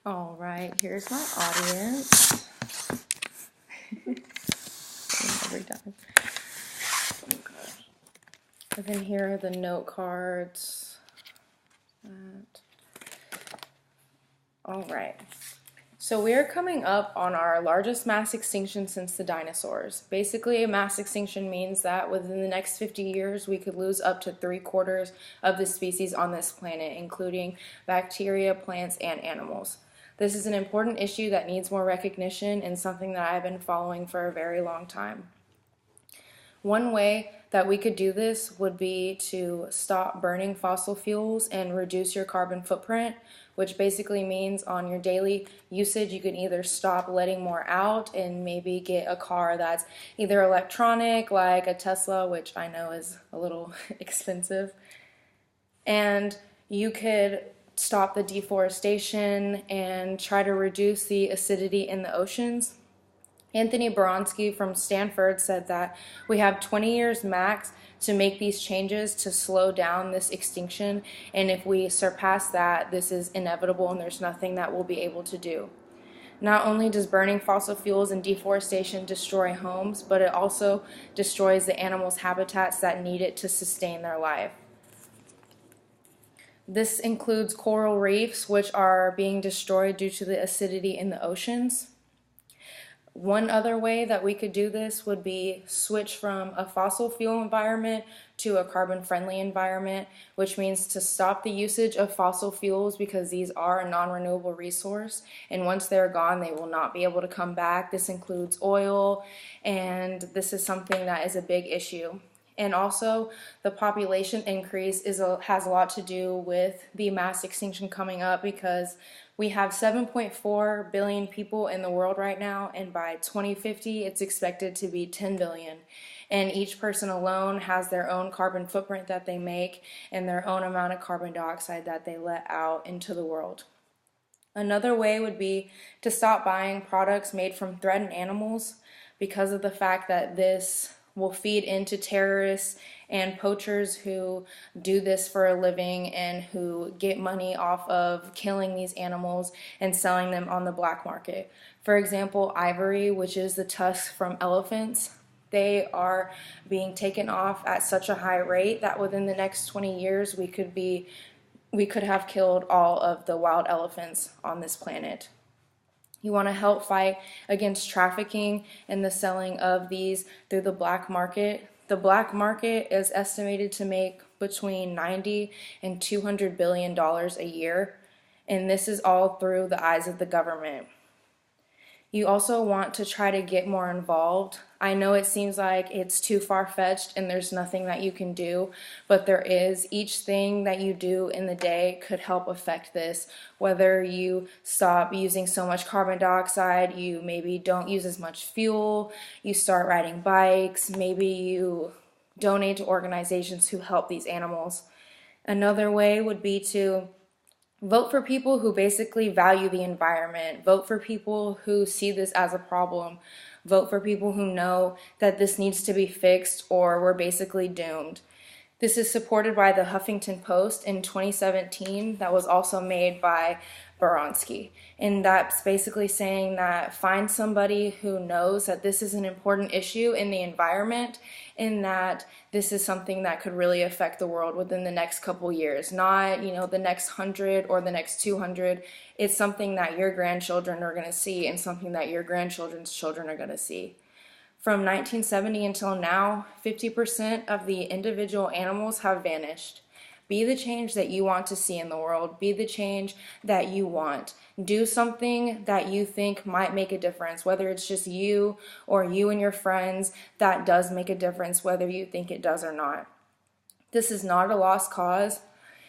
All right, here's my audience. Every time. And then here are the note cards. All right. So we are coming up on our largest mass extinction since the dinosaurs. Basically, a mass extinction means that within the next 50 years, we could lose up to 3/4 of the species on this planet, including bacteria, plants, and animals. This is an important issue that needs more recognition and something that I've been following for a very long time. One way that we could do this would be to stop burning fossil fuels and reduce your carbon footprint, which basically means on your daily usage, you can either stop letting more out and maybe get a car that's either electronic, like a Tesla, which I know is a little expensive, and you could stop the deforestation and try to reduce the acidity in the oceans. Anthony Boronsky from Stanford said that we have 20 years max to make these changes to slow down this extinction, and if we surpass that, this is inevitable and there's nothing that we'll be able to do. Not only does burning fossil fuels and deforestation destroy homes, but it also destroys the animals' habitats that need it to sustain their life. This includes coral reefs, which are being destroyed due to the acidity in the oceans. One other way that we could do this would be switch from a fossil fuel environment to a carbon-friendly environment, which means to stop the usage of fossil fuels because these are a non-renewable resource, and once they're gone, they will not be able to come back. This includes oil, and this is something that is a big issue. And also, the population increase has a lot to do with the mass extinction coming up because we have 7.4 billion people in the world right now, and by 2050, it's expected to be 10 billion. And each person alone has their own carbon footprint that they make and their own amount of carbon dioxide that they let out into the world. Another way would be to stop buying products made from threatened animals because of the fact that this will feed into terrorists and poachers who do this for a living and who get money off of killing these animals and selling them on the black market. For example, ivory, which is the tusks from elephants, they are being taken off at such a high rate that within the next 20 years we could have killed all of the wild elephants on this planet. You want to help fight against trafficking and the selling of these through the black market. The black market is estimated to make between $90 and $200 billion a year, and this is all through the eyes of the government. You also want to try to get more involved. I know it seems like it's too far-fetched and there's nothing that you can do, but there is. Each thing that you do in the day could help affect this. Whether you stop using so much carbon dioxide, you maybe don't use as much fuel, you start riding bikes, maybe you donate to organizations who help these animals. Another way would be to vote for people who basically value the environment. Vote for people who see this as a problem. Vote for people who know that this needs to be fixed or we're basically doomed. This is supported by the Huffington Post in 2017 that was also made by Boronsky. And that's basically saying that find somebody who knows that this is an important issue in the environment and that this is something that could really affect the world within the next couple years. Not, the next 100 or the next 200. It's something that your grandchildren are going to see and something that your grandchildren's children are going to see. From 1970 until now, 50% of the individual animals have vanished. Be the change that you want to see in the world. Be the change that you want. Do something that you think might make a difference, whether it's just you or you and your friends, that does make a difference, whether you think it does or not. This is not a lost cause,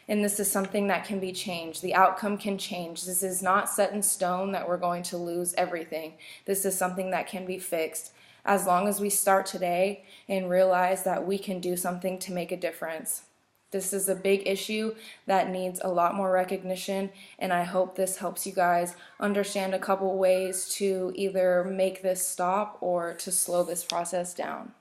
and this is something that can be changed. The outcome can change. This is not set in stone that we're going to lose everything. This is something that can be fixed. As long as we start today and realize that we can do something to make a difference. This is a big issue that needs a lot more recognition, and I hope this helps you guys understand a couple ways to either make this stop or to slow this process down.